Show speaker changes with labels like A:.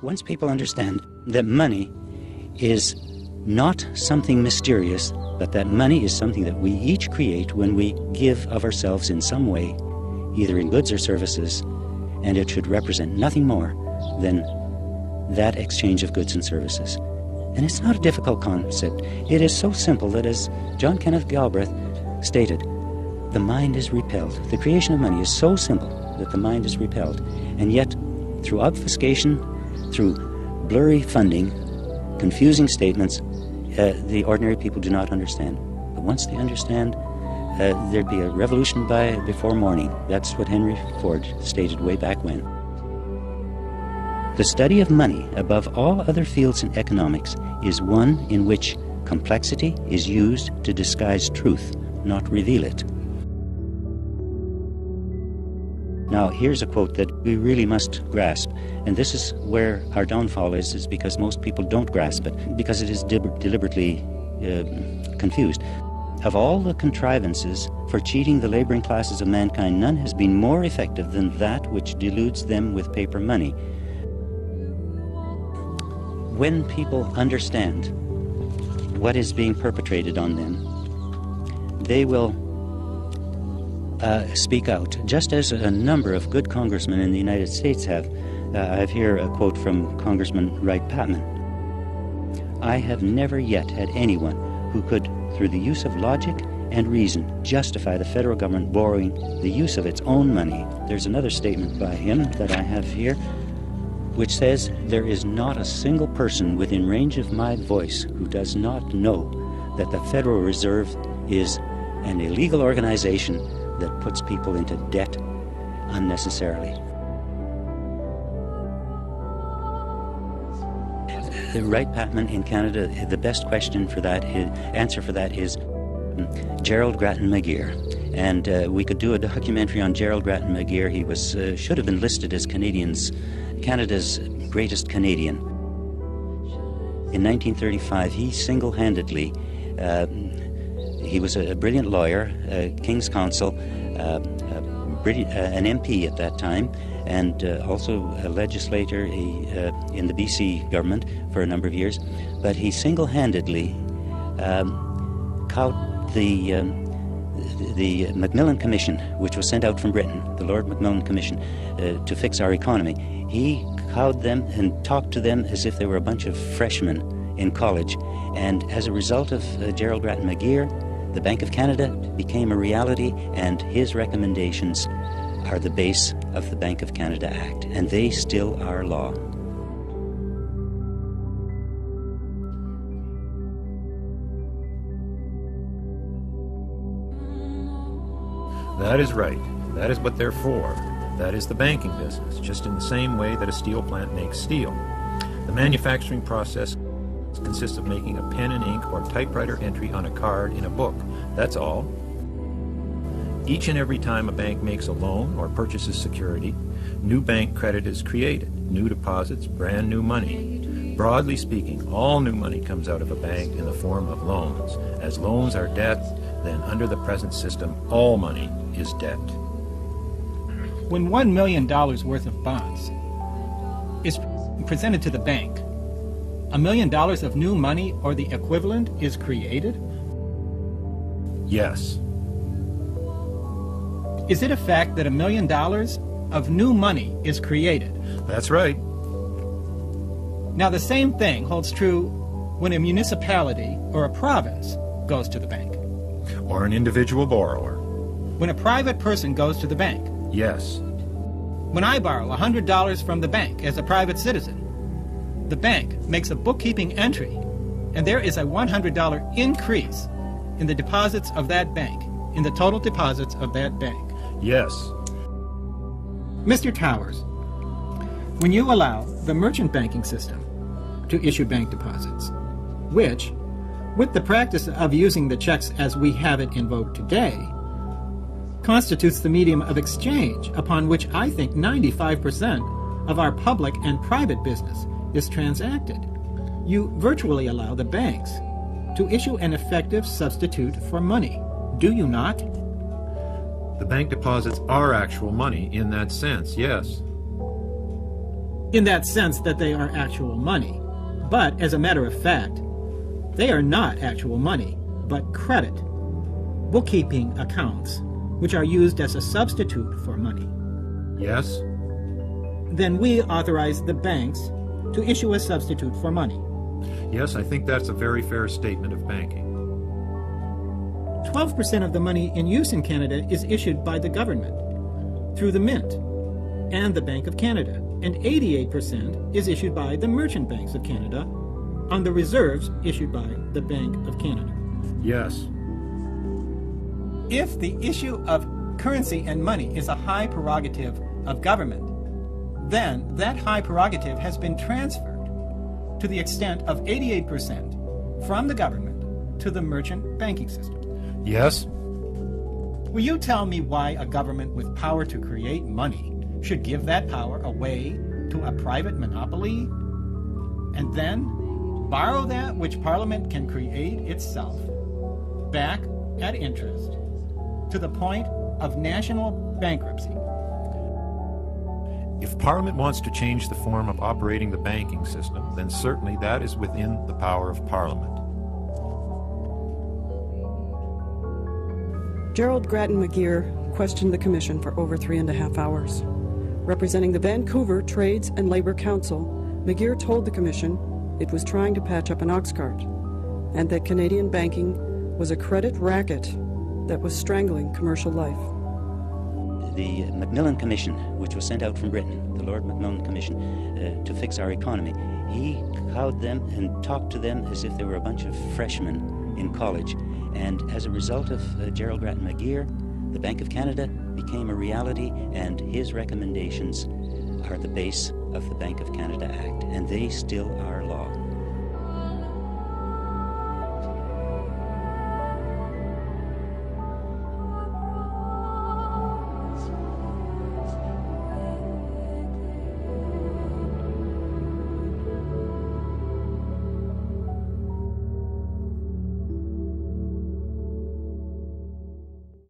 A: Once people understand that money is not something mysterious, but that money is something that we each create when we give of ourselves in some way, either in goods or services, and it should represent nothing more than that exchange of goods and services. And it's not a difficult concept. It is so simple that, as John Kenneth Galbraith stated, the mind is repelled. The creation of money is so simple that the mind is repelled. And yet, through obfuscation, through blurry funding, confusing statements, the ordinary people do not understand. But once they understand, there'd be a revolution before morning. That's what Henry Ford stated way back when. The study of money, above all other fields in economics, is one in which complexity is used to disguise truth, not reveal it. Now, here's a quote that we really must grasp, and this is where our downfall is because most people don't grasp it, because it is deliberately confused. Of all the contrivances for cheating the laboring classes of mankind, none has been more effective than that which deludes them with paper money. When people understand what is being perpetrated on them, they will speak out, just as a number of good congressmen in the United States have. I have here a quote from Congressman Wright Patman. "I have never yet had anyone who could, through the use of logic and reason, justify the federal government borrowing the use of its own money." There's another statement by him that I have here, which says, "There is not a single person within range of my voice who does not know that the Federal Reserve is an illegal organization that puts people into debt unnecessarily." Wright Patman in Canada, the best answer for that is Gerald Grattan McGeer. And we could do a documentary on Gerald Grattan McGeer. He should have been listed as Canada's greatest Canadian. In 1935, he single-handedly, he was a brilliant lawyer, King's Counsel, an MP at that time, and also a legislator in the BC government for a number of years. But he single-handedly cowed the Macmillan Commission, which was sent out from Britain, the Lord Macmillan Commission, to fix our economy. He cowed them and talked to them as if they were a bunch of freshmen in college. And as a result of Gerald Grattan McGeer, the Bank of Canada became a reality, and his recommendations are the base of the Bank of Canada Act, and they still are law.
B: That is right. That is what they're for. That is the banking business, just in the same way that a steel plant makes steel. The manufacturing process consists of making a pen and ink or typewriter entry on a card in a book. That's all. Each and every time a bank makes a loan or purchases security, new bank credit is created, new deposits, brand new money. Broadly speaking, all new money comes out of a bank in the form of loans. As loans are debt, then under the present system, all money is debt.
C: When $1 million worth of bonds is presented to the bank, $1 million of new money or the equivalent is created?
B: Yes.
C: Is it a fact that $1 million of new money is created?
B: That's right.
C: Now, the same thing holds true when a municipality or a province goes to the bank.
B: Or an individual borrower.
C: When a private person goes to the bank.
B: Yes.
C: When I borrow $100 from the bank as a private citizen, the bank makes a bookkeeping entry, and there is a $100 increase in the deposits of that bank, in the total deposits of that bank.
B: Yes.
C: Mr. Towers, when you allow the merchant banking system to issue bank deposits, which, with the practice of using the checks as we have it in vogue today, constitutes the medium of exchange upon which I think 95% of our public and private business is transacted, you virtually allow the banks to issue an effective substitute for money, do you not?
B: The bank deposits are actual money in that sense, yes.
C: in that sense that they are actual money. But as a matter of fact, they are not actual money, but credit, bookkeeping accounts, which are used as a substitute for money.
B: Yes?
C: Then we authorize the banks to issue a substitute for money.
B: Yes, I think that's a very fair statement of banking.
C: 12% of the money in use in Canada is issued by the government through the Mint and the Bank of Canada, and 88% is issued by the merchant banks of Canada on the reserves issued by the Bank of Canada.
B: Yes.
C: If the issue of currency and money is a high prerogative of government, then that high prerogative has been transferred to the extent of 88% from the government to the merchant banking system.
B: Yes?
C: Will you tell me why a government with power to create money should give that power away to a private monopoly and then borrow that which Parliament can create itself back at interest to the point of national bankruptcy?
B: If Parliament wants to change the form of operating the banking system, then certainly that is within the power of Parliament.
D: Gerald Grattan McGeer questioned the Commission for over 3.5 hours. Representing the Vancouver Trades and Labour Council, McGeer told the Commission it was trying to patch up an ox cart, and that Canadian banking was a credit racket that was strangling commercial life.
A: The Macmillan Commission, which was sent out from Britain, the Lord Macmillan Commission, to fix our economy, he cowed them and talked to them as if they were a bunch of freshmen in college. And as a result of Gerald Grattan McGeer, the Bank of Canada became a reality, and his recommendations are the base of the Bank of Canada Act, and they still are